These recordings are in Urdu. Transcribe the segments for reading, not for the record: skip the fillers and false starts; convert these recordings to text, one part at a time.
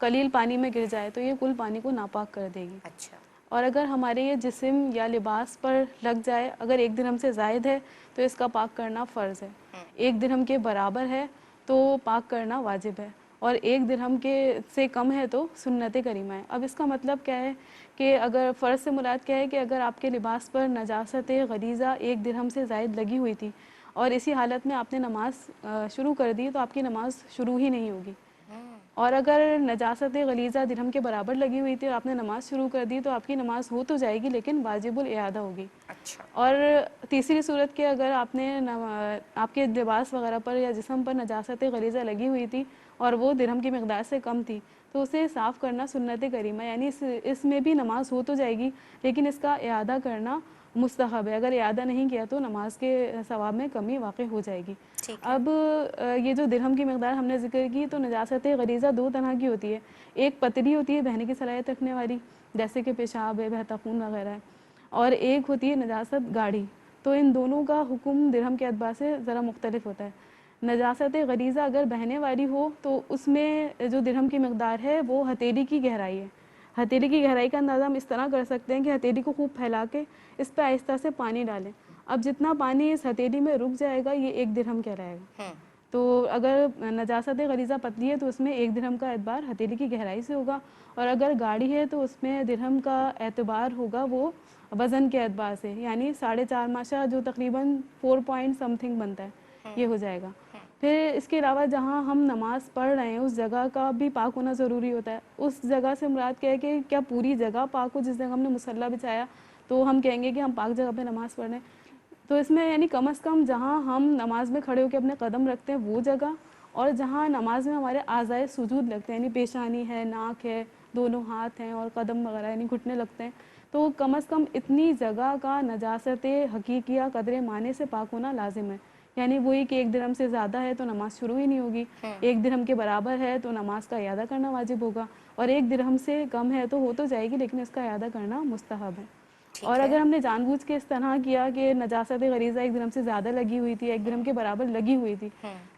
قلیل پانی میں گر جائے تو یہ کل پانی کو ناپاک کر دے گی. اچھا. اور اگر ہمارے یہ جسم یا لباس پر لگ جائے، اگر 1 درہم سے زائد ہے تو اس کا پاک کرنا فرض ہے. 1 درہم کے برابر ہے تو پاک کرنا واجب ہے، اور 1 درہم کے سے کم ہے تو سنت کریمہ ہے. اب اس کا مطلب کیا ہے کہ اگر فرض سے مراد کیا ہے کہ اگر آپ کے لباس پر نجاست غلیظہ 1 درہم سے زائد لگی ہوئی تھی اور اسی حالت میں آپ نے نماز شروع کر دی تو آپ کی نماز شروع ہی نہیں ہوگی. اور اگر نجاست غلیظہ درہم کے برابر لگی ہوئی تھی اور آپ نے نماز شروع کر دی تو آپ کی نماز ہو تو جائے گی لیکن واجب الاعادہ ہوگی. اچھا. اور تیسری صورت کہ اگر آپ نے آپ کے لباس وغیرہ پر یا جسم پر نجاست غلیظہ لگی ہوئی تھی اور وہ درہم کی مقدار سے کم تھی تو اسے صاف کرنا سنت کریمہ، یعنی اس میں بھی نماز ہو تو جائے گی لیکن اس کا اعادہ کرنا مستحب ہے. اگر اعادہ نہیں کیا تو نماز کے ثواب میں کمی واقع ہو جائے گی. اب یہ جو درہم کی مقدار ہم نے ذکر کی تو نجاست غلیظہ 2 طرح کی ہوتی ہے. ایک پتلی ہوتی ہے بہنے کی صلاحیت رکھنے والی جیسے کہ پیشاب ہے، بہتا خون وغیرہ ہے، اور ایک ہوتی ہے نجاست گاڑھی. تو ان دونوں کا حکم درہم کے اعتبار سے ذرا مختلف ہوتا ہے. نجاست غلیظہ اگر بہنے والی ہو تو اس میں جو درہم کی مقدار ہے وہ ہتھیلی کی گہرائی ہے. ہتھیلی کی گہرائی کا اندازہ ہم اس طرح کر سکتے ہیں کہ ہتھیلی کو خوب پھیلا کے اس پہ آہستہ سے پانی ڈالیں. اب جتنا پانی اس ہتھیلی میں رک جائے گا یہ 1 درہم کہلائے گا. تو اگر نجاست غلیظہ پتلی ہے تو اس میں 1 درہم کا اعتبار ہتھیلی کی گہرائی سے ہوگا، اور اگر گاڑھی ہے تو اس میں درہم کا اعتبار ہوگا وہ وزن کے اعتبار سے، یعنی 4.5 ماشا جو تقریباً 4 پوائنٹ سم تھنگ بنتا ہے یہ ہو جائے گا. پھر اس کے علاوہ جہاں ہم نماز پڑھ رہے ہیں اس جگہ کا بھی پاک ہونا ضروری ہوتا ہے. اس جگہ سے مراد کیا ہے کہ کیا پوری جگہ پاک ہو، جس جگہ ہم نے مصلی بچھایا تو ہم کہیں گے کہ ہم پاک جگہ پہ نماز پڑھ رہے ہیں. تو اس میں یعنی کم از کم جہاں ہم نماز میں کھڑے ہو کے اپنے قدم رکھتے ہیں وہ جگہ، اور جہاں نماز میں ہمارے اعضائے سجود لگتے ہیں یعنی پیشانی ہے، ناک ہے، دونوں ہاتھ ہیں اور قدم وغیرہ یعنی گھٹنے لگتے ہیں، تو کم از کم اتنی جگہ کا نجاست حقیقیہ قدر معنی سے پاک ہونا لازم ہے. یعنی وہی کہ 1 درہم سے زیادہ ہے تو نماز شروع ہی نہیں ہوگی، 1 درہم کے برابر ہے تو نماز کا اعادہ کرنا واجب ہوگا، اور 1 درہم سے کم ہے تو ہو تو جائے گی لیکن اس کا اعادہ کرنا مستحب ہے. اور اگر ہم نے جان بوجھ کے اس طرح کیا کہ نجاست غلیظہ 1 درہم سے زیادہ لگی ہوئی تھی، 1 درہم کے برابر لگی ہوئی تھی،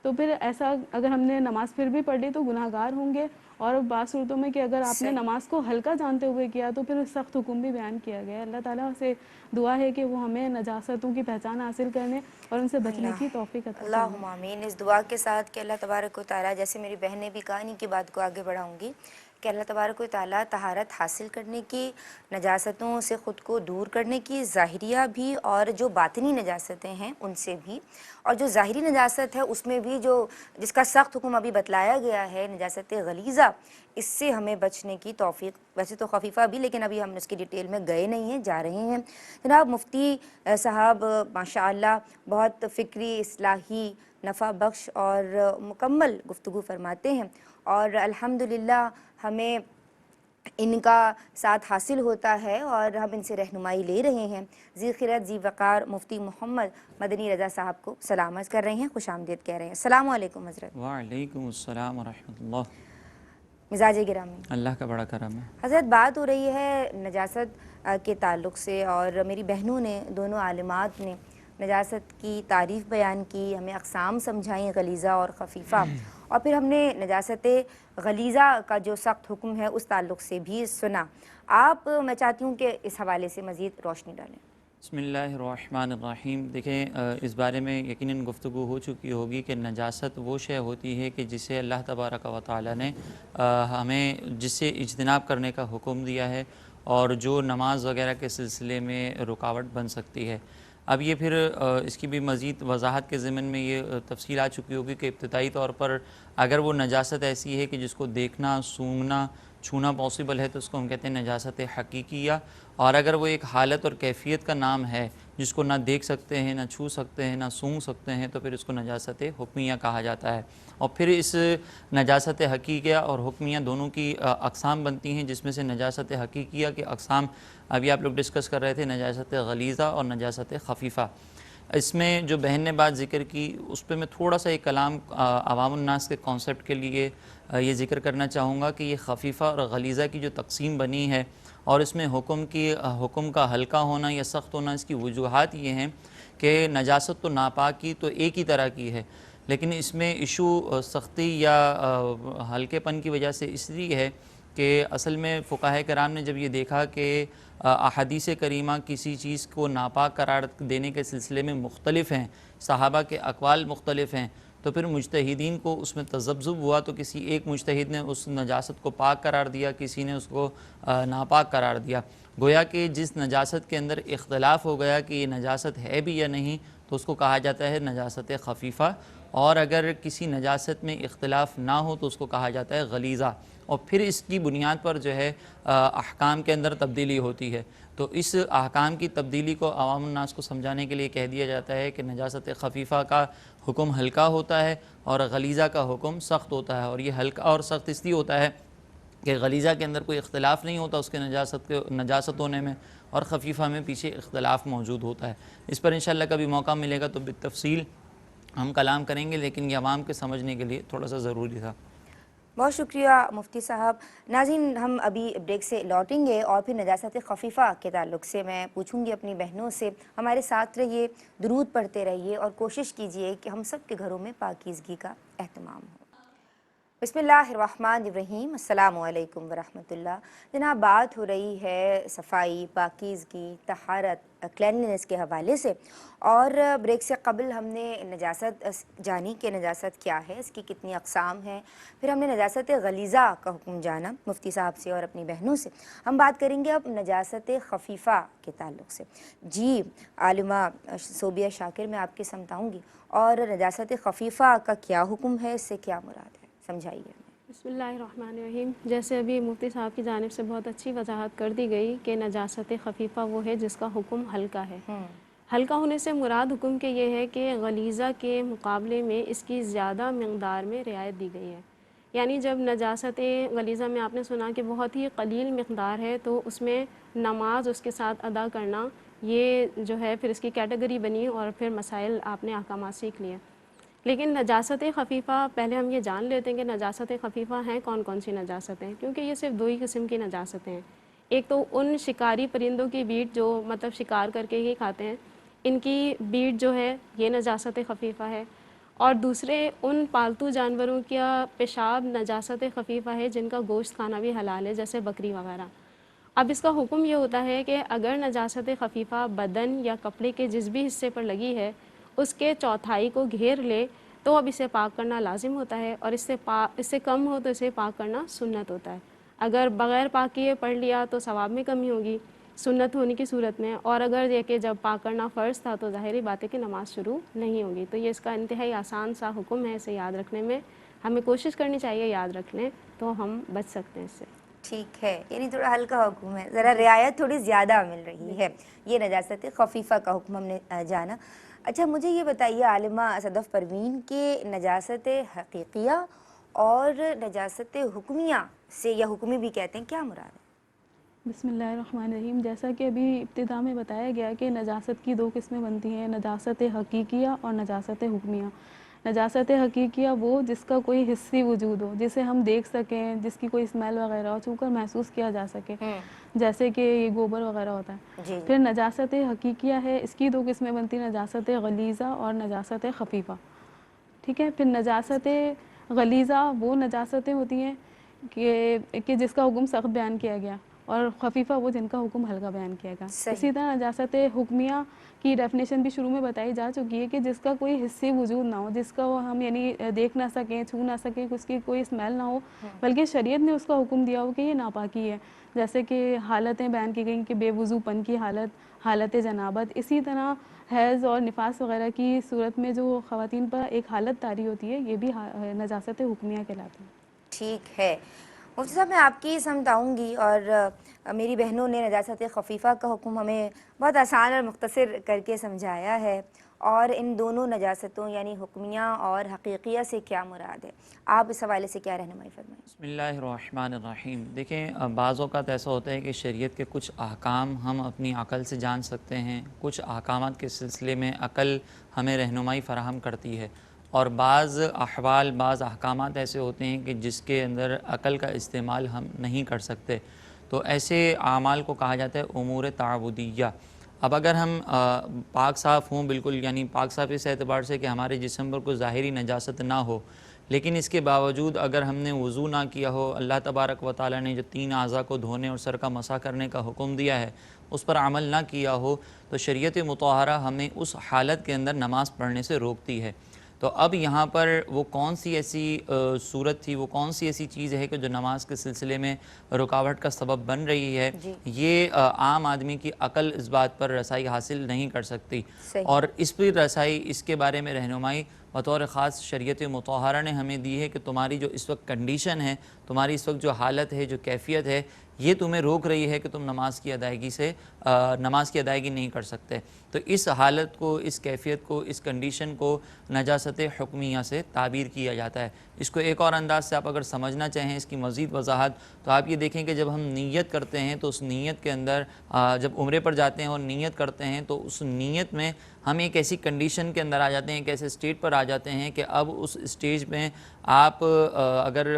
تو پھر ایسا اگر ہم نے نماز پھر بھی پڑھ لی تو گناہ گار ہوں گے. اور بعض صورتوں میں کہ اگر آپ نے نماز کو ہلکا جانتے ہوئے کیا تو پھر سخت حکم بھی بیان کیا گیا ہے. اللہ تعالیٰ سے دعا ہے کہ وہ ہمیں نجاستوں کی پہچان حاصل کرنے اور ان سے بچنے کی توفیق عطا فرمائے. اللہم آمین. اس دعا کے ساتھ کہ اللہ تبارک و تعالیٰ، جیسے میری بہن نے بھی کہا، انہی کی بات کو آگے بڑھاؤں گی کہ اللہ تبارک و تعالیٰ طہارت حاصل کرنے کی، نجاستوں سے خود کو دور کرنے کی، ظاہریہ بھی اور جو باطنی نجاستیں ہیں ان سے بھی، اور جو ظاہری نجاست ہے اس میں بھی جو جس کا سخت حکم ابھی بتلایا گیا ہے نجاست غلیظہ، اس سے ہمیں بچنے کی توفیق، ویسے تو خفیفہ بھی لیکن ابھی ہم اس کی ڈیٹیل میں گئے نہیں ہیں، جا رہے ہیں. جناب مفتی صاحب ماشاءاللہ بہت فکری، اصلاحی، نفع بخش اور مکمل گفتگو فرماتے ہیں، اور الحمدللہ ہمیں ان کا ساتھ حاصل ہوتا ہے اور ہم ان سے رہنمائی لے رہے ہیں. ذی خیرت ذی وقار مفتی محمد مدنی رضا صاحب کو سلام عرض کر رہے ہیں، خوش آمدید کہہ رہے ہیں. السلام علیکم حضرت. وعلیکم السلام ورحمۃ اللہ. مزاج گرامی، اللہ کا بڑا کرم ہے. حضرت بات ہو رہی ہے نجاست کے تعلق سے، اور میری بہنوں نے، دونوں عالمات نے نجاست کی تعریف بیان کی، ہمیں اقسام سمجھائیں غلیظہ اور خفیفہ، اور پھر ہم نے نجاست غلیظہ کا جو سخت حکم ہے اس تعلق سے بھی سنا. آپ، میں چاہتی ہوں کہ اس حوالے سے مزید روشنی ڈالیں. بسم اللہ الرحمن الرحیم. دیکھیں اس بارے میں یقیناً گفتگو ہو چکی ہوگی کہ نجاست وہ شے ہوتی ہے کہ جسے اللہ تبارک و تعالی نے ہمیں جس سے اجتناب کرنے کا حکم دیا ہے، اور جو نماز وغیرہ کے سلسلے میں رکاوٹ بن سکتی ہے. اب یہ پھر اس کی بھی مزید وضاحت کے ضمن میں یہ تفصیل آ چکی ہوگی کہ ابتدائی طور پر اگر وہ نجاست ایسی ہے کہ جس کو دیکھنا، سونگھنا، چھونا پاسبل ہے تو اس کو ہم کہتے ہیں نجاست حقیقیہ، اور اگر وہ ایک حالت اور کیفیت کا نام ہے جس کو نہ دیکھ سکتے ہیں، نہ چھو سکتے ہیں، نہ سونگھ سکتے ہیں، تو پھر اس کو نجاست حکمیہ کہا جاتا ہے. اور پھر اس نجاست حقیقیہ اور حکمیہ دونوں کی اقسام بنتی ہیں، جس میں سے نجاست حقیقیہ کے اقسام ابھی آپ لوگ ڈسکس کر رہے تھے، نجاست غلیظہ اور نجاست خفیفہ. اس میں جو بہن نے بات ذکر کی اس پہ میں تھوڑا سا ایک کلام عوام الناس کے کانسیپٹ کے لیے یہ ذکر کرنا چاہوں گا کہ یہ خفیفہ اور غلیظہ کی جو تقسیم بنی ہے، اور اس میں حکم کا ہلکا ہونا یا سخت ہونا، اس کی وجوہات یہ ہیں کہ نجاست تو ناپاکی تو ایک ہی طرح کی ہے، لیکن اس میں ایشو سختی یا ہلکے پن کی وجہ سے اس لیے ہے کہ اصل میں فقہاء کرام نے جب یہ دیکھا کہ احادیث کریمہ کسی چیز کو ناپاک قرار دینے کے سلسلے میں مختلف ہیں، صحابہ کے اقوال مختلف ہیں، تو پھر مجتہدین کو اس میں تذبذب ہوا، تو کسی ایک مجتہد نے اس نجاست کو پاک قرار دیا، کسی نے اس کو ناپاک قرار دیا۔ گویا کہ جس نجاست کے اندر اختلاف ہو گیا کہ یہ نجاست ہے بھی یا نہیں، تو اس کو کہا جاتا ہے نجاست خفیفہ، اور اگر کسی نجاست میں اختلاف نہ ہو تو اس کو کہا جاتا ہے غلیظہ، اور پھر اس کی بنیاد پر جو ہے احکام کے اندر تبدیلی ہوتی ہے۔ تو اس احکام کی تبدیلی کو عوام الناس کو سمجھانے کے لیے کہہ دیا جاتا ہے کہ نجاست خفیفہ کا حکم ہلکا ہوتا ہے اور غلیظہ کا حکم سخت ہوتا ہے، اور یہ ہلکا اور سخت اس لیے ہوتا ہے کہ غلیظہ کے اندر کوئی اختلاف نہیں ہوتا اس کے نجاست ہونے میں، اور خفیفہ میں پیچھے اختلاف موجود ہوتا ہے۔ اس پر انشاءاللہ کبھی موقع ملے گا تو بالتفصیل ہم کلام کریں گے، لیکن یہ عوام کے سمجھنے کے لیے تھوڑا سا ضروری تھا۔ بہت شکریہ مفتی صاحب۔ ناظرین، ہم ابھی بریک سے لوٹیں گے اور پھر نجاست خفیفہ کے تعلق سے میں پوچھوں گی اپنی بہنوں سے۔ ہمارے ساتھ رہیے، درود پڑھتے رہیے اور کوشش کیجئے کہ ہم سب کے گھروں میں پاکیزگی کا اہتمام ہو۔ بسم اللہ الرحمن الرحیم، السلام علیکم ورحمۃ اللہ۔ جناب، بات ہو رہی ہے صفائی، پاکیزگی، طہارت، کلینلنس کے حوالے سے، اور بریک سے قبل ہم نے نجاست جانی کہ نجاست کیا ہے، اس کی کتنی اقسام ہیں، پھر ہم نے نجاست غلیظہ کا حکم جانا مفتی صاحب سے اور اپنی بہنوں سے۔ ہم بات کریں گے اب نجاست خفیفہ کے تعلق سے۔ جی عالمہ صوبیہ شاکر، میں آپ کے سمت آؤں گی، اور نجاست خفیفہ کا کیا حکم ہے، اس سے کیا مراد ہے، سمجھائیے۔ بسم اللہ الرحمن الرحیم۔ جیسے ابھی مفتی صاحب کی جانب سے بہت اچھی وضاحت کر دی گئی کہ نجاست خفیفہ وہ ہے جس کا حکم ہلکا ہے۔ ہلکا ہونے سے مراد حکم کے یہ ہے کہ غلیظہ کے مقابلے میں اس کی زیادہ مقدار میں رعایت دی گئی ہے۔ یعنی جب نجاست غلیظہ میں آپ نے سنا کہ بہت ہی قلیل مقدار ہے، تو اس میں نماز اس کے ساتھ ادا کرنا، یہ جو ہے پھر اس کی کیٹیگری بنی، اور پھر مسائل آپ نے احکامات سیکھ لیے۔ لیکن نجاست خفیفہ، پہلے ہم یہ جان لیتے ہیں کہ نجاست خفیفہ ہیں کون کون سی نجاستیں، کیونکہ یہ صرف دو ہی قسم کی نجاستیں ہیں۔ ایک تو ان شکاری پرندوں کی بیٹ جو مطلب شکار کر کے ہی کھاتے ہیں، ان کی بیٹ جو ہے یہ نجاست خفیفہ ہے، اور دوسرے ان پالتو جانوروں کا پیشاب نجاست خفیفہ ہے جن کا گوشت کھانا بھی حلال ہے، جیسے بکری وغیرہ۔ اب اس کا حکم یہ ہوتا ہے کہ اگر نجاست خفیفہ بدن یا کپڑے کے جس بھی حصے پر لگی ہے، اس کے چوتھائی کو گھیر لے، تو اب اسے پاک کرنا لازم ہوتا ہے، اور اس سے کم ہو تو اسے پاک کرنا سنت ہوتا ہے۔ اگر بغیر پاک کیے پڑھ لیا تو ثواب میں کمی ہوگی سنت ہونے کی صورت میں، اور اگر یہ کہ جب پاک کرنا فرض تھا تو ظاہری بات ہے کہ نماز شروع نہیں ہوگی۔ تو یہ اس کا انتہائی آسان سا حکم ہے، اسے یاد رکھنے میں ہمیں کوشش کرنی چاہیے، یاد رکھ لیں تو ہم بچ سکتے ہیں اس سے۔ ٹھیک ہے، یعنی تھوڑا ہلکا حکم ہے، ذرا رعایت تھوڑی زیادہ مل رہی ہے۔ یہ نجاست خفیفہ کا حکم ہم نے جانا۔ اچھا، مجھے یہ بتائیے عالمہ صدف پروین کہ نجاست حقیقیہ اور نجاست حکمیہ سے، یا حکمی بھی کہتے ہیں، کیا مراد ہے؟ بسم اللہ الرحمن الرحیم۔ جیسا کہ ابھی ابتدا میں بتایا گیا کہ نجاست کی دو قسمیں بنتی ہیں، نجاست حقیقیہ اور نجاست حکمیہ۔ نجاست حقیقیہ وہ جس کا کوئی حصی وجود ہو، جسے ہم دیکھ سکیں، جس کی کوئی اسمیل وغیرہ ہو، چھو کر محسوس کیا جا سکے، جیسے کہ یہ گوبر وغیرہ ہوتا ہے۔ پھر نجاست حقیقیہ ہے، اس کی دو قسمیں بنتی ہیں، نجاست غلیظہ اور نجاست خفیفہ۔ ٹھیک ہے، پھر نجاست غلیظہ وہ نجاستیں ہوتی ہیں کہ جس کا حکم سخت بیان کیا گیا، اور خفیفہ وہ جن کا حکم ہلکا بیان کیا گیا۔ اسی طرح نجاست حکمیہ کی ڈیفینیشن بھی شروع میں بتائی جا چکی ہے کہ جس کا کوئی حصی وجود نہ ہو، جس کا ہم یعنی دیکھ نہ سکیں، چھو نہ سکیں، اس کی کوئی اسمیل نہ ہو، بلکہ شریعت نے اس کا حکم دیا ہو کہ یہ ناپاکی ہے۔ جیسے کہ حالتیں بیان کی گئیں کہ بے وضو پن کی حالت جنابت، اسی طرح حیض اور نفاس وغیرہ کی صورت میں جو خواتین پر ایک حالت طاری ہوتی ہے، یہ بھی نجاست حکمیہ کہلاتی ہے۔ ٹھیک ہے مفتی صاحب، میں آپ کی سمت آؤں گی، اور میری بہنوں نے نجاست خفیفہ کا حکم ہمیں بہت آسان اور مختصر کر کے سمجھایا ہے، اور ان دونوں نجاستوں یعنی حکمیہ اور حقیقیہ سے کیا مراد ہے، آپ اس حوالے سے کیا رہنمائی فرمائیں؟ بسم اللہ الرحمن الرحیم۔ دیکھیں، بعض اوقات ایسا ہوتا ہے کہ شریعت کے کچھ احکام ہم اپنی عقل سے جان سکتے ہیں، کچھ احکامات کے سلسلے میں عقل ہمیں رہنمائی فراہم کرتی ہے، اور بعض احوال، بعض احکامات ایسے ہوتے ہیں کہ جس کے اندر عقل کا استعمال ہم نہیں کر سکتے، تو ایسے اعمال کو کہا جاتا ہے امور تعبدیہ۔ اب اگر ہم پاک صاف ہوں بالکل، یعنی پاک صاف اس اعتبار سے کہ ہمارے جسم پر کوئی ظاہری نجاست نہ ہو، لیکن اس کے باوجود اگر ہم نے وضو نہ کیا ہو، اللہ تبارک و تعالیٰ نے جو 3 اعضاء کو دھونے اور سر کا مسح کرنے کا حکم دیا ہے اس پر عمل نہ کیا ہو، تو شریعت مطہرہ ہمیں اس حالت کے اندر نماز پڑھنے سے روکتی ہے۔ تو اب یہاں پر وہ کون سی ایسی صورت تھی، وہ کون سی ایسی چیز ہے کہ جو نماز کے سلسلے میں رکاوٹ کا سبب بن رہی ہے، یہ عام آدمی کی عقل اس بات پر رسائی حاصل نہیں کر سکتی، اور اس پر رسائی، اس کے بارے میں رہنمائی بطور خاص شریعت مطہرہ نے ہمیں دی ہے کہ تمہاری جو اس وقت کنڈیشن ہے، تمہاری اس وقت جو حالت ہے، جو کیفیت ہے، یہ تمہیں روک رہی ہے کہ تم نماز کی ادائیگی نہیں کر سکتے۔ تو اس حالت کو، اس کیفیت کو، اس کنڈیشن کو نجاست حکمیہ سے تعبیر کیا جاتا ہے۔ اس کو ایک اور انداز سے آپ اگر سمجھنا چاہیں اس کی مزید وضاحت، تو آپ یہ دیکھیں کہ جب ہم نیت کرتے ہیں تو اس نیت کے اندر، جب عمرے پر جاتے ہیں اور نیت کرتے ہیں تو اس نیت میں ہم ایک ایسی کنڈیشن کے اندر آ جاتے ہیں، ایک ایسے اسٹیٹ پر آ جاتے ہیں کہ اب اس اسٹیج میں آپ اگر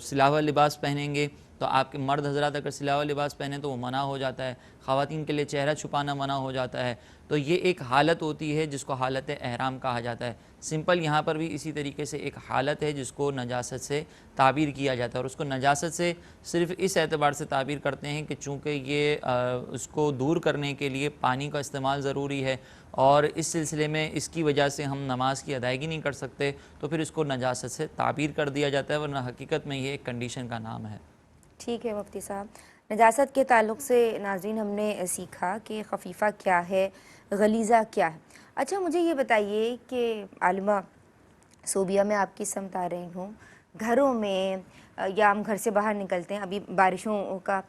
سلاوہ لباس پہنیں گے تو آپ کے مرد حضرات اگر سلاوہ لباس پہنیں تو وہ منع ہو جاتا ہے، خواتین کے لیے چہرہ چھپانا منع ہو جاتا ہے۔ تو یہ ایک حالت ہوتی ہے جس کو حالت احرام کہا جاتا ہے۔ سمپل یہاں پر بھی اسی طریقے سے ایک حالت ہے جس کو نجاست سے تعبیر کیا جاتا ہے، اور اس کو نجاست سے صرف اس اعتبار سے تعبیر کرتے ہیں کہ چونکہ یہ اس کو دور کرنے کے لیے پانی کا استعمال ضروری ہے، اور اس سلسلے میں اس کی وجہ سے ہم نماز کی ادائیگی نہیں کر سکتے، تو پھر اس کو نجاست سے تعبیر کر دیا جاتا ہے، ورنہ حقیقت میں یہ ایک کنڈیشن کا نام ہے۔ ٹھیک ہے مفتی صاحب، نجاست کے تعلق سے ناظرین ہم نے سیکھا کہ خفیفہ کیا ہے، غلیظہ کیا ہے۔ اچھا مجھے یہ بتائیے کہ عالمہ، صوبیہ میں آپ کی سمت آ رہی ہوں، گھروں میں یا ہم گھر سے باہر نکلتے ہیں، ابھی بارشوں کا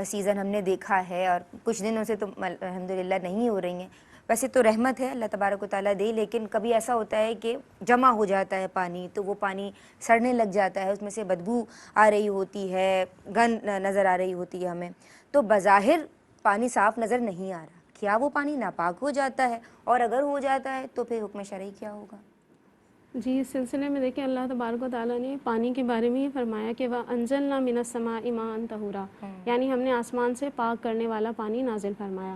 سیزن ہم نے دیکھا ہے اور کچھ دنوں سے تو الحمدللہ نہیں ہو رہی ہیں، ویسے تو رحمت ہے اللہ تبارک و تعالیٰ دے، لیکن کبھی ایسا ہوتا ہے کہ جمع ہو جاتا ہے پانی، تو وہ پانی سڑنے لگ جاتا ہے، اس میں سے بدبو آ رہی ہوتی ہے، گند نظر آ رہی ہوتی ہے ہمیں، تو بظاہر پانی صاف نظر نہیں آ رہا، کیا وہ پانی ناپاک ہو جاتا ہے؟ اور اگر ہو جاتا ہے تو پھر حکم شرعی کیا ہوگا؟ جی، اس سلسلے میں دیکھیں اللہ تبارک و تعالیٰ نے پانی کے بارے میں یہ فرمایا کہ وَأَنزَلْنَا مِنَ السَّمَاءِ مَاءً طَهُورًا، یعنی ہم نے آسمان سے پاک کرنے والا پانی نازل فرمایا۔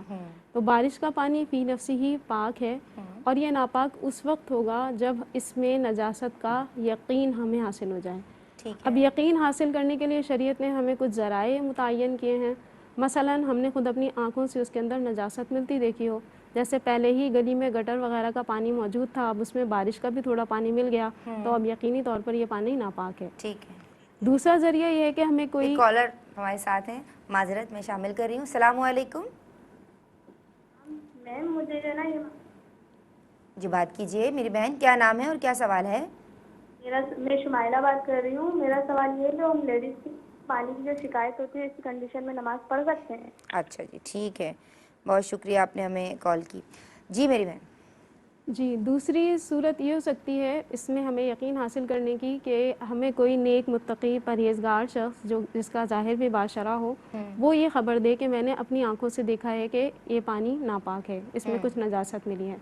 تو بارش کا پانی فی نفسی ہی پاک ہے، اور یہ ناپاک اس وقت ہوگا جب اس میں نجاست کا یقین ہمیں حاصل ہو جائے۔ اب یقین حاصل کرنے کے لیے شریعت نے ہمیں کچھ ذرائع متعین کیے ہیں، مثلاً ہم نے خود اپنی آنکھوں سے اس کے اندر نجاست ملتی دیکھی ہو، جیسے پہلے ہی گلی میں گٹر وغیرہ کا پانی موجود تھا، اب اس میں بارش کا بھی تھوڑا پانی مل گیا، تو اب یقینی طور پر یہ پانی ناپاک ہے۔ ٹھیک ہے، دوسرا ذریعہ یہ ہے کہ ہمیں کوئی ایک کالر ہمارے ساتھ ہیں، معذرت میں شامل کر رہی ہوں۔ السلام علیکم۔ میم مجھے جو نا جی بات کیجئے میری بہن، کیا نام ہے اور کیا سوال ہے؟ میں شمائلہ بات کر رہی ہوں۔ میرا سوال یہ ہے کہ ہم لیڈیز کی پانی کی جو شکایت ہوتی ہے اس کنڈیشن میں نماز پڑھ سکتے ہیں؟ اچھا جی ٹھیک ہے، بہت شکریہ آپ نے ہمیں کال کی۔ جی میری بہن۔ جی، دوسری صورت یہ ہو سکتی ہے اس میں ہمیں یقین حاصل کرنے کی کہ ہمیں کوئی نیک متقی پرہیزگار شخص جو جس کا ظاہر بھی باشرہ ہو، وہ یہ خبر دے کہ میں نے اپنی آنکھوں سے دیکھا ہے کہ یہ پانی ناپاک ہے، اس میں کچھ نجاست ملی ہے۔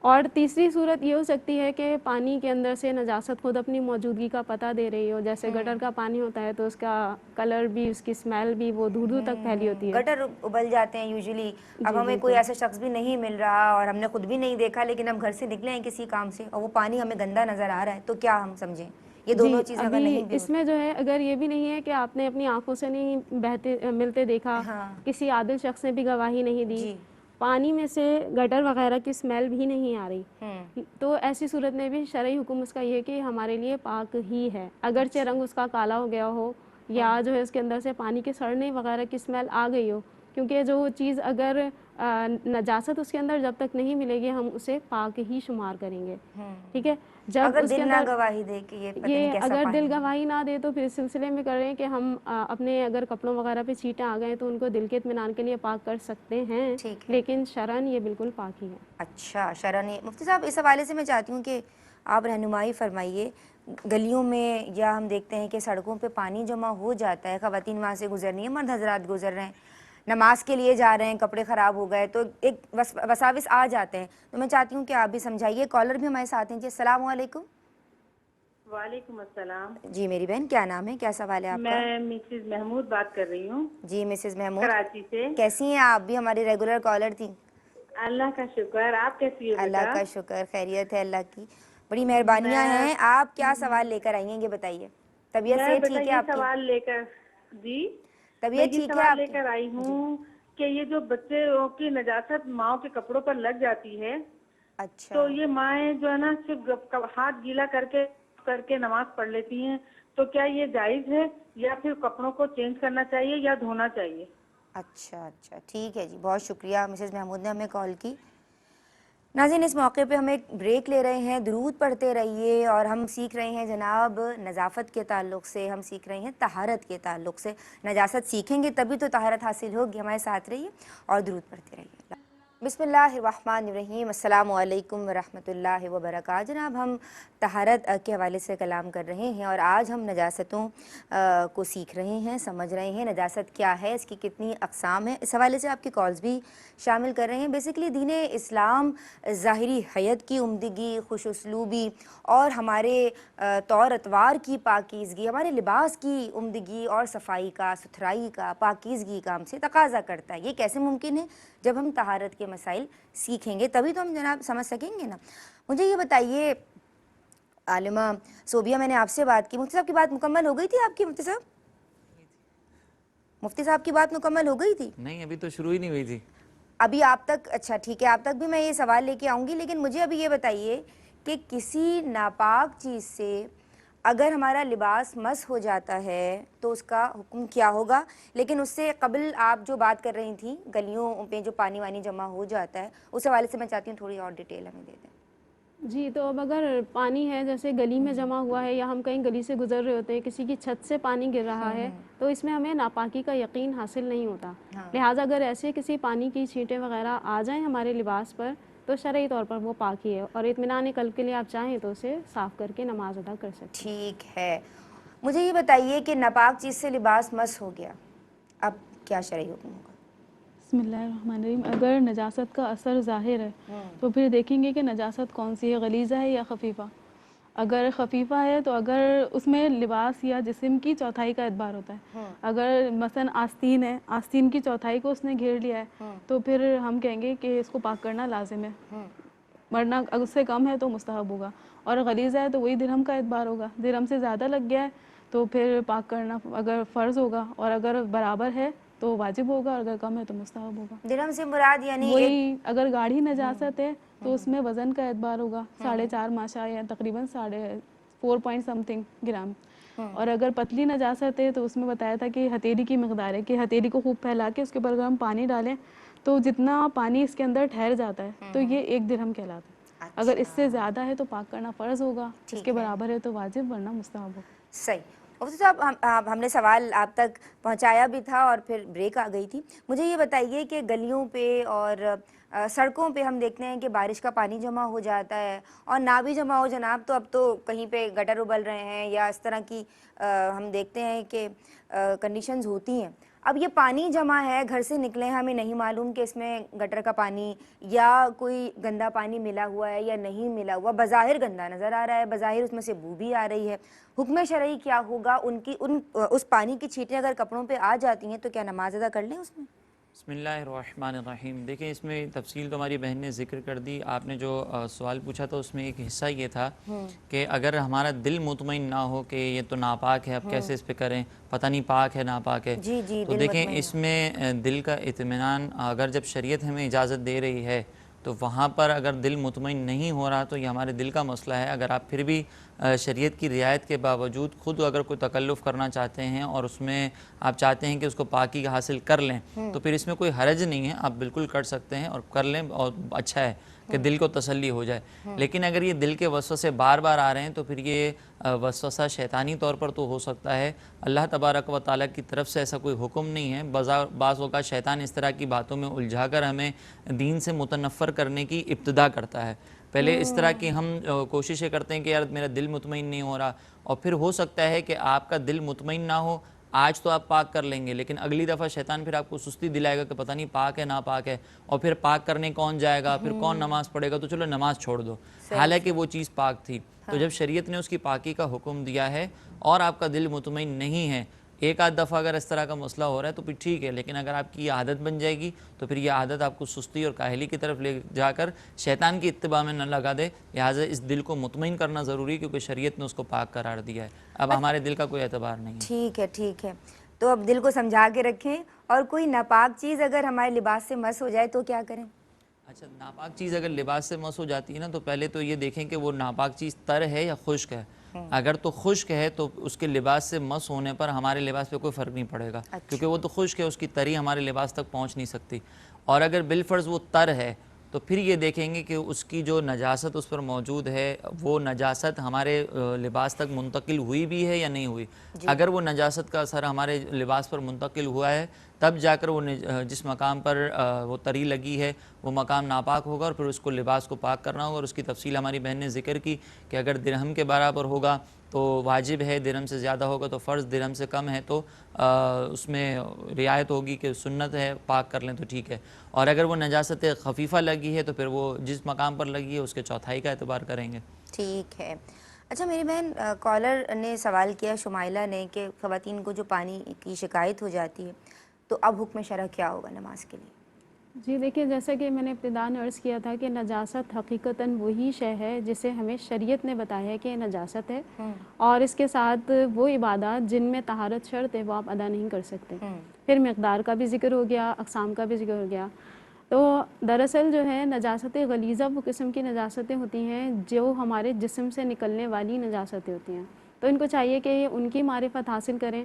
اور تیسری صورت یہ ہو سکتی ہے کہ پانی کے اندر سے نجاست خود اپنی موجودگی کا پتہ دے رہی ہو، جیسے گٹر کا پانی ہوتا ہے تو اس کا کلر بھی، اس کی اسمیل بھی وہ دور دور تک پھیلی ہوتی ہے۔ گٹر ابل جاتے ہیں یوزلی، اب ہمیں کوئی ایسا شخص بھی نہیں مل رہا اور ہم نے خود بھی نہیں دیکھا، لیکن ہم گھر سے نکلے ہیں کسی کام سے اور وہ پانی ہمیں گندا نظر آ رہا ہے، تو کیا ہم سمجھیں؟ یہ دونوں چیزیں اگر نہیں بھی اس میں جو ہے اگر یہ بھی نہیں ہے کہ آپ نے اپنی آنکھوں سے نہیں ملتے دیکھا، کسی عادل شخص نے بھی گواہی نہیں دی، پانی میں سے گٹر وغیرہ کی اسمیل بھی نہیں آ رہی، تو ایسی صورت میں بھی شرعی حکم اس کا یہ ہے کہ ہمارے لیے پاک ہی ہے، اگرچہ رنگ اس کا کالا ہو گیا ہو یا جو ہے اس کے اندر سے پانی کے سڑنے وغیرہ کی اسمیل آ گئی ہو، کیونکہ جو چیز اگر نجاست اس کے اندر جب تک نہیں ملے گی ہم اسے پاک ہی شمار کریں گے، ٹھیک ہے۔ جب اگر اس کے دل نہ اندر گواہی دے کہ یہ پتہ نہیں کیسا اگر پانی دل گواہی نہ دے تو پھر اس سلسلے میں کر رہے ہیں کہ ہم اپنے اگر کپڑوں وغیرہ پہ چھینٹیں آ گئے تو ان کو دل کے اطمینان کے لیے پاک کر سکتے ہیں، لیکن شرعاً یہ بالکل پاک ہی ہے۔ اچھا شرعاً۔ مفتی صاحب اس حوالے سے میں چاہتی ہوں کہ آپ رہنمائی فرمائیے، گلیوں میں یا ہم دیکھتے ہیں کہ سڑکوں پہ پانی جمع ہو جاتا ہے، خواتین وہاں سے گزر رہی ہیں، مرد حضرات گزر رہے ہیں، نماز کے لیے جا رہے ہیں، کپڑے خراب ہو گئے تو ایک وساوس آ جاتے ہیں، تو میں چاہتی ہوں کہ آپ بھی سمجھائیے۔ کالر بھی ہمارے ساتھ ہیں جی، السلام علیکم۔ وعلیکم السلام۔ جی میری بہن، کیا نام ہے، کیا سوال ہے آپ کا؟ میں مسز محمود بات کر رہی ہوں، جی مسز محمود، کراچی سے۔ کیسی ہیں آپ؟ بھی ہماری ریگولر کالر تھی۔ اللہ کا شکر. آپ کیسی ہو اللہ بیٹا؟ کا شکر, خیریت ہے اللہ کی, بڑی مہربانیاں ہیں. آپ کیا سوال لے کر آئی ہیں یہ بتائیے؟ طبیعت میں سے بیٹا ٹھیک ہے یہ آپ کی؟ سوال لے کر میں طبیعت یہ ٹھیک ہے سوال آپ لے کی؟ کر آئی ہوں کہ یہ جو بچے کی نجاست ماؤں کے کپڑوں پر لگ جاتی ہے اچھا, تو یہ مائیں جو ہے نا صرف ہاتھ گیلا کر کے نماز پڑھ لیتی ہیں, تو کیا یہ جائز ہے یا پھر کپڑوں کو چینج کرنا چاہیے یا دھونا چاہیے؟ اچھا, ٹھیک ہے جی, بہت شکریہ مسز محمود نے ہمیں کال کی. ناظرین, اس موقع پہ ہم ایک بریک لے رہے ہیں, درود پڑھتے رہیے, اور ہم سیکھ رہے ہیں جناب نظافت کے تعلق سے, ہم سیکھ رہے ہیں طہارت کے تعلق سے. نجاست سیکھیں گے تبھی تو طہارت حاصل ہوگی. ہمارے ساتھ رہیے اور درود پڑھتے رہیے. بسم اللہ الرحمن الرحیم. السلام علیکم ورحمۃ اللہ وبرکاتہ. جناب ہم طہارت کے حوالے سے کلام کر رہے ہیں, اور آج ہم نجاستوں کو سیکھ رہے ہیں, سمجھ رہے ہیں نجاست کیا ہے, اس کی کتنی اقسام ہیں. اس حوالے سے آپ کی کالز بھی شامل کر رہے ہیں. بیسیکلی دین اسلام ظاہری حیت کی عمدگی, خوش اسلوبی اور ہمارے طور اتوار کی پاکیزگی, ہمارے لباس کی عمدگی اور صفائی کا, ستھرائی کا, پاکیزگی کا ہم سے تقاضا کرتا ہے. یہ کیسے ممکن ہے؟ جب ہم طہارت کے مسائل سیکھیں گے تبھی تو ہم جناب سمجھ سکیں گے نا. مجھے یہ بتائیے عالمہ صوبیہ, میں نے آپ سے بات کی, مفتی صاحب کی بات مکمل ہو گئی تھی آپ کی؟ مفتی صاحب کی بات مکمل ہو گئی تھی؟ نہیں, ابھی تو شروع ہی نہیں ہوئی تھی. ابھی آپ تک؟ اچھا ٹھیک ہے, آپ تک بھی میں یہ سوال لے کے آؤں گی, لیکن مجھے ابھی یہ بتائیے کہ کسی ناپاک چیز سے اگر ہمارا لباس مس ہو جاتا ہے تو اس کا حکم کیا ہوگا؟ لیکن اس سے قبل آپ جو بات کر رہی تھیں گلیوں پہ جو پانی وانی جمع ہو جاتا ہے, اس حوالے سے میں چاہتی ہوں تھوڑی اور ڈیٹیل ہمیں دے دیں. جی, تو اب اگر پانی ہے جیسے گلی میں جمع ہوا ہے, یا ہم کہیں گلی سے گزر رہے ہوتے ہیں, کسی کی چھت سے پانی گر رہا ہے, تو اس میں ہمیں ناپاکی کا یقین حاصل نہیں ہوتا. لہٰذا اگر ایسے کسی پانی کی چھینٹیں وغیرہ آ جائیں ہمارے لباس پر تو شرعی طور پر وہ پاک ہی ہے, اور اطمینان قلب کے لیے آپ چاہیں تو اسے صاف کر کے نماز ادا کر سکتے ہیں. ٹھیک ہے, مجھے یہ بتائیے کہ ناپاک چیز سے لباس مس ہو گیا, اب کیا شرعی حکم ہوگا؟ بسم اللہ الرحمن الرحیم. اگر نجاست کا اثر ظاہر ہے تو پھر دیکھیں گے کہ نجاست کون سی ہے, غلیظہ ہے یا خفیفہ. اگر خفیفہ ہے تو اگر اس میں لباس یا جسم کی چوتھائی کا اعتبار ہوتا ہے. اگر مثلا آستین ہے, آستین کی چوتھائی کو اس نے گھیر لیا ہے, تو پھر ہم کہیں گے کہ اس کو پاک کرنا لازم ہے, ورنہ اگر اس سے کم ہے تو مستحب ہوگا. اور غلیظہ ہے تو وہی درہم کا اعتبار ہوگا, درہم سے زیادہ لگ گیا ہے تو پھر پاک کرنا اگر فرض ہوگا, اور اگر برابر ہے تو واجب ہوگا, اور اگر کم ہے تو مستحب ہوگا. درہم سے مراد یعنی ایک وہی اگر گاڑھی نجاست ہے تو اس میں وزن کا اعتبار ہوگا, 4.5 ماشا یا تقریباً 4 پوائنٹ سم تھنگ گرام. اور اگر پتلی نجاست ہے تو اس میں بتایا تھا کہ ہتھیلی کی مقدار ہے, کہ ہتھیلی کو خوب پھیلا کے اس کے اوپر اگر ہم پانی ڈالیں تو جتنا پانی اس کے اندر ٹھہر جاتا ہے تو یہ 1 درہم کہلاتا ہے. اگر اس سے زیادہ ہے تو پاک کرنا فرض ہوگا, اس کے برابر ہے تو واجب, ورنہ مستحب ہوگا. صحیح. مفتی صاحب ہم نے سوال آپ تک پہنچایا بھی تھا اور پھر بریک آ گئی تھی. مجھے یہ بتائیے کہ گلیوں پہ اور سڑکوں پہ ہم دیکھتے ہیں کہ بارش کا پانی جمع ہو جاتا ہے, اور نہ بھی جمع ہو جناب تو اب تو کہیں پہ گٹر ابل رہے ہیں یا اس طرح کی ہم دیکھتے ہیں کہ کنڈیشنز ہوتی ہیں. اب یہ پانی جمع ہے, گھر سے نکلے ہیں, ہمیں نہیں معلوم کہ اس میں گٹر کا پانی یا کوئی گندا پانی ملا ہوا ہے یا نہیں ملا ہوا, بظاہر گندا نظر آ رہا ہے, بظاہر اس میں سے بو بھی آ رہی ہے. حکم شرعی کیا ہوگا؟ اس پانی کی چھینٹیں اگر کپڑوں پہ آ جاتی ہیں تو کیا نماز ادا کر لیں اس میں؟ بسم اللہ الرحمن الرحیم. دیکھیں, اس میں تفصیل تو ہماری بہن نے ذکر کر دی. آپ نے جو سوال پوچھا تھا اس میں ایک حصہ یہ تھا کہ اگر ہمارا دل مطمئن نہ ہو کہ یہ تو ناپاک ہے, اب کیسے اس پہ کریں, پتہ نہیں پاک ہے ناپاک ہے. جی تو دیکھیں, اس میں دل کا اطمینان اگر جب شریعت ہمیں اجازت دے رہی ہے تو وہاں پر اگر دل مطمئن نہیں ہو رہا تو یہ ہمارے دل کا مسئلہ ہے. اگر آپ پھر بھی شریعت کی رعایت کے باوجود خود اگر کوئی تکلف کرنا چاہتے ہیں اور اس میں آپ چاہتے ہیں کہ اس کو پاکی حاصل کر لیں تو پھر اس میں کوئی حرج نہیں ہے, آپ بالکل کر سکتے ہیں اور کر لیں, اور اچھا ہے کہ دل کو تسلی ہو جائے. لیکن اگر یہ دل کے وسوسے بار بار آ رہے ہیں تو پھر یہ وسوسہ شیطانی طور پر تو ہو سکتا ہے, اللہ تبارک و تعالیٰ کی طرف سے ایسا کوئی حکم نہیں ہے. بعض اوقات شیطان اس طرح کی باتوں میں الجھا کر ہمیں دین سے متنفر کرنے کی ابتدا کرتا ہے. پہلے اس طرح کی ہم کوششیں کرتے ہیں کہ یار میرا دل مطمئن نہیں ہو رہا, اور پھر ہو سکتا ہے کہ آپ کا دل مطمئن نہ ہو, آج تو آپ پاک کر لیں گے لیکن اگلی دفعہ شیطان پھر آپ کو سستی دلائے گا کہ پتہ نہیں پاک ہے ناپاک ہے, اور پھر پاک کرنے کون جائے گا, پھر کون نماز پڑھے گا, تو چلو نماز چھوڑ دو, حالانکہ وہ چیز پاک تھی. تو جب شریعت نے اس کی پاکی کا حکم دیا ہے اور آپ کا دل مطمئن نہیں ہے ایک آدھ دفعہ اگر اس طرح کا مسئلہ ہو رہا ہے تو پھر ٹھیک ہے، لیکن اگر آپ کی یہ عادت بن جائے گی تو پھر یہ عادت آپ کو سستی اور کاہلی کی طرف لے جا کر شیطان کی اتباع میں نہ لگا دے. لہٰذا اس دل کو مطمئن کرنا ضروری ہے، کیونکہ شریعت نے اس کو پاک قرار دیا ہے. اب ہمارے دل کا کوئی اعتبار نہیں ہے. ٹھیک ہے ٹھیک ہے، تو اب دل کو سمجھا کے رکھیں. اور کوئی ناپاک چیز اگر ہمارے لباس سے مس ہو جائے تو کیا کریں؟ اچھا، ناپاک چیز اگر لباس سے مس ہو جاتی ہے نا، تو پہلے تو یہ دیکھیں کہ وہ ناپاک چیز تر ہے یا خشک ہے. اگر تو خشک ہے تو اس کے لباس سے مس ہونے پر ہمارے لباس پہ کوئی فرق نہیں پڑے گا، کیونکہ وہ تو خشک ہے، اس کی تری ہمارے لباس تک پہنچ نہیں سکتی. اور اگر بالفرض وہ تر ہے تو پھر یہ دیکھیں گے کہ اس کی جو نجاست اس پر موجود ہے وہ نجاست ہمارے لباس تک منتقل ہوئی بھی ہے یا نہیں ہوئی. اگر وہ نجاست کا اثر ہمارے لباس پر منتقل ہوا ہے تب جا کر وہ جس مقام پر وہ تری لگی ہے وہ مقام ناپاک ہوگا، اور پھر اس کو لباس کو پاک کرنا ہوگا. اور اس کی تفصیل ہماری بہن نے ذکر کی کہ اگر درہم کے برابر ہوگا تو واجب ہے، درہم سے زیادہ ہوگا تو فرض، درہم سے کم ہے تو اس میں رعایت ہوگی کہ سنت ہے پاک کر لیں تو ٹھیک ہے. اور اگر وہ نجاست خفیفہ لگی ہے تو پھر وہ جس مقام پر لگی ہے اس کے چوتھائی کا اعتبار کریں گے. ٹھیک ہے. اچھا میری بہن، کالر نے سوال کیا شمائلہ نے کہ خواتین کو جو پانی کی شکایت ہو جاتی ہے تو اب حکم شرع کیا ہوگا نماز کے لیے؟ جی دیکھیے، جیسا کہ میں نے ابتداء میں عرض کیا تھا کہ نجاست حقیقتاً وہی شے ہے جسے ہمیں شریعت نے بتایا ہے کہ یہ نجاست ہے، اور اس کے ساتھ وہ عبادات جن میں طہارت شرط ہے وہ آپ ادا نہیں کر سکتے. پھر مقدار کا بھی ذکر ہو گیا، اقسام کا بھی ذکر ہو گیا. تو دراصل جو ہے نجاست غلیظہ وہ قسم کی نجاستیں ہوتی ہیں جو ہمارے جسم سے نکلنے والی نجاستیں ہوتی ہیں، تو ان کو چاہیے کہ ان کی معرفت حاصل کریں.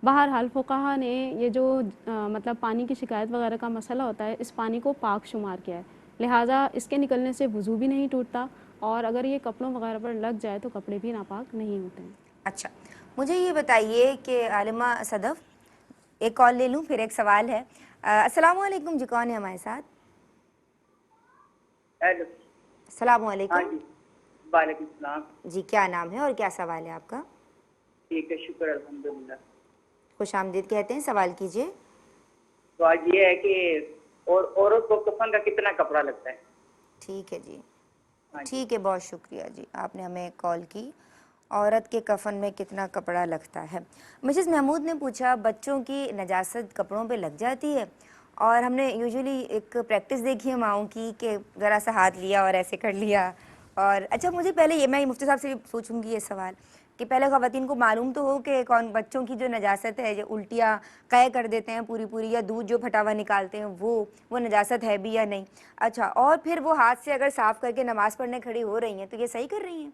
بہرحال فقہا نے یہ جو مطلب پانی کی شکایت وغیرہ کا مسئلہ ہوتا ہے، اس پانی کو پاک شمار کیا ہے، لہٰذا اس کے نکلنے سے وضو بھی نہیں ٹوٹتا، اور اگر یہ کپڑوں وغیرہ پر لگ جائے تو کپڑے بھی ناپاک نہیں ہوتے ہیں. اچھا مجھے یہ بتائیے کہ عالمہ صدف، ایک کال لے لوں پھر ایک سوال ہے. السلام علیکم جی، کون ہے ہمارے ساتھ؟ ہیلو. السلام ہاں علیکم. جی، وعلیکم السلام. جی کیا نام ہے اور کیا سوال ہے آپ کا؟ ٹھیک ہے، شکر الحمدللہ. خوش آمدید کہتے ہیں، سوال کیجئے. تو آج یہ ہے کہ عورت کو کفن کا کتنا کپڑا لگتا ہے؟ ٹھیک ہے جی، ہاں جی. ٹھیک ہے، بہت شکریہ جی، آپ نے ہمیں کال کی. عورت کے کفن میں کتنا کپڑا لگتا ہے. مسز محمود نے پوچھا بچوں کی نجاست کپڑوں پہ لگ جاتی ہے، اور ہم نے یوزولی ایک پریکٹس دیکھی ہے ماؤں کی کہ ذرا سا ہاتھ لیا اور ایسے کر لیا. اور اچھا مجھے پہلے یہ، میں مفتی صاحب سے بھی پوچھوں گی یہ سوال کہ پہلے خواتین کو معلوم تو ہو کہ کون بچوں کی جو نجاست ہے، جو الٹیاں قے کر دیتے ہیں پوری پوری، یا دودھ جو پھٹا ہوا نکالتے ہیں وہ نجاست ہے بھی یا نہیں. اچھا، اور پھر وہ ہاتھ سے اگر صاف کر کے نماز پڑھنے کھڑی ہو رہی ہیں تو یہ صحیح کر رہی ہیں؟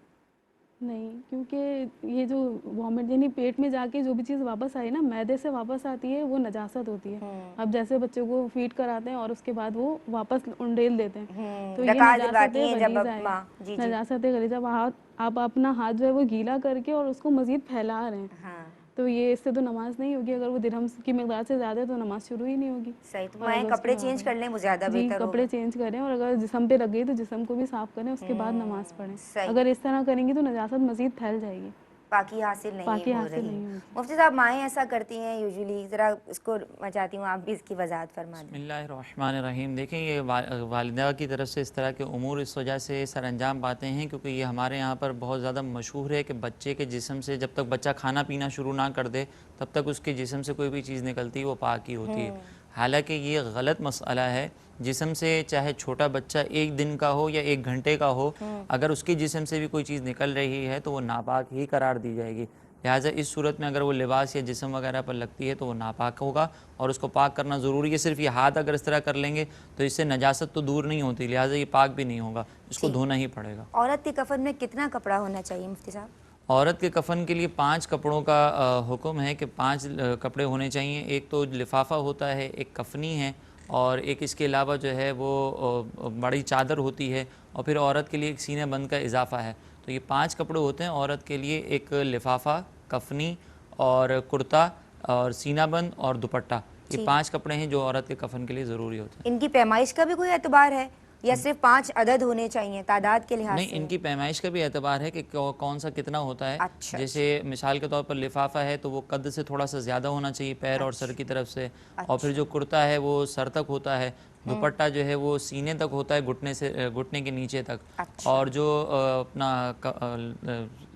نہیں، کیونکہ یہ جو وامٹ یعنی پیٹ میں جا کے جو بھی چیز واپس آئی نا، معدے سے واپس آتی ہے، وہ نجاست ہوتی ہے. اب جیسے بچوں کو فیڈ کراتے ہیں اور اس کے بعد وہ واپس انڈیل دیتے ہیں، تو یہ رکعت نجاست دلواتی ہیں جب غلیظہ ہے. ماں. جی جی. نجاست غلیظہ، آپ اپنا ہاتھ جو ہے وہ گیلا کر کے اور اس کو مزید پھیلا رہے ہیں، ہاں تو یہ اس سے تو نماز نہیں ہوگی. اگر وہ درہم کی مقدار سے زیادہ ہے تو نماز شروع ہی نہیں ہوگی. صحیح. تو اور مائیں اگر اس کے کپڑے چینج برابر کر لیں وہ زیادہ ہے، جی بہتر ہوگا. کپڑے چینج کریں، اور اگر جسم پہ لگ گئی تو جسم کو بھی صاف کریں، اس کے بعد نماز پڑھیں. صحیح. اگر اس طرح کریں گی تو نجاست مزید پھیل جائے گی، پاکی حاصل نہیں پاکی ہو حاصل رہی. نہیں ہوگی. مفتی صاحب مائیں ایسا کرتی ہیں یوزولی، ذرا اس کو میں چاہتی ہوں آپ بھی اس کی وضاحت فرما بسم دیں. اللہ الرحمن الرحیم. دیکھیں یہ والدہ کی طرف سے اس طرح کے امور اس وجہ سے سر انجام پاتے ہیں کیونکہ یہ ہمارے یہاں پر بہت زیادہ مشہور ہے کہ بچے کے جسم سے جب تک بچہ کھانا پینا شروع نہ کر دے تب تک اس کے جسم سے کوئی بھی چیز نکلتی ہے وہ پاک ہی ہوتی ہے. حالانکہ یہ غلط مسئلہ ہے. جسم سے چاہے چھوٹا بچہ ایک دن کا ہو یا ایک گھنٹے کا ہو، اگر اس کے جسم سے بھی کوئی چیز نکل رہی ہے تو وہ ناپاک ہی قرار دی جائے گی. لہٰذا اس صورت میں اگر وہ لباس یا جسم وغیرہ پر لگتی ہے تو وہ ناپاک ہوگا، اور اس کو پاک کرنا ضروری ہے. صرف یہ ہاتھ اگر اس طرح کر لیں گے تو اس سے نجاست تو دور نہیں ہوتی، لہٰذا یہ پاک بھی نہیں ہوگا، اس کو دھونا ہی پڑے گا. عورت کے کفن میں کتنا کپڑا ہونا چاہیے مفتی صاحب؟ عورت کے کفن کے لیے 5 کپڑوں کا حکم ہے کہ 5 کپڑے ہونے چاہیے. ایک تو لفافہ ہوتا ہے، ایک کفنی ہے، اور ایک اس کے علاوہ جو ہے وہ بڑی چادر ہوتی ہے، اور پھر عورت کے لیے ایک سینے بند کا اضافہ ہے. تو یہ 5 کپڑے ہوتے ہیں عورت کے لیے: ایک لفافہ، کفنی اور کرتا اور سینہ بند اور دوپٹہ. یہ 5 کپڑے ہیں جو عورت کے کفن کے لیے ضروری ہوتے ہیں. ان کی پیمائش کا بھی کوئی اعتبار ہے یا صرف 5 عدد ہونے چاہیے تعداد کے لحاظ نہیں، سے؟ ان کی پیمائش کا بھی اعتبار ہے کہ کون سا کتنا ہوتا ہے. اچھا. جیسے مثال کے طور پر لفافہ ہے تو وہ قد سے تھوڑا سا زیادہ ہونا چاہیے، پیر اور سر کی طرف سے. اور پھر جو کرتا ہے وہ سر تک ہوتا ہے. دوپٹہ جو ہے وہ سینے تک ہوتا ہے، گھٹنے کے نیچے تک. اور جو اپنا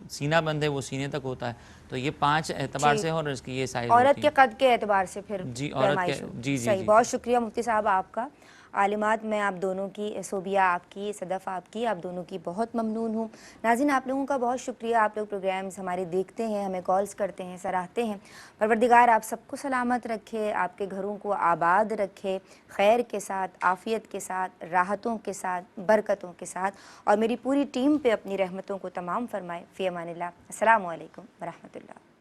سینہ بند ہے وہ سینے تک ہوتا ہے. تو یہ 5 اعتبار جی۔ سے اور اس کی یہ سائز عورت ہوتی کے قد کے اعتبار سے پھر جی، عورت کے- پیمائش ہو۔ جی، جی، صحیح، جی۔ بہت شکریہ مفتی صاحب آپ کا۔ عالمات میں آپ دونوں کی، صوبیہ آپ کی، صدف آپ کی، آپ دونوں کی بہت ممنون ہوں۔ ناظرین آپ لوگوں کا بہت شکریہ، آپ لوگ پروگرامز ہمارے دیکھتے ہیں، ہمیں کالز کرتے ہیں، سراہتے ہیں۔ پروردگار آپ سب کو سلامت رکھے، آپ کے گھروں کو آباد رکھے، خیر کے ساتھ، عافیت کے ساتھ، راحتوں کے ساتھ، برکتوں کے ساتھ، اور میری پوری ٹیم پہ اپنی رحمتوں کو تمام فرمائے۔ فی امان اللہ۔ السلام علیکم ورحمۃ اللہ۔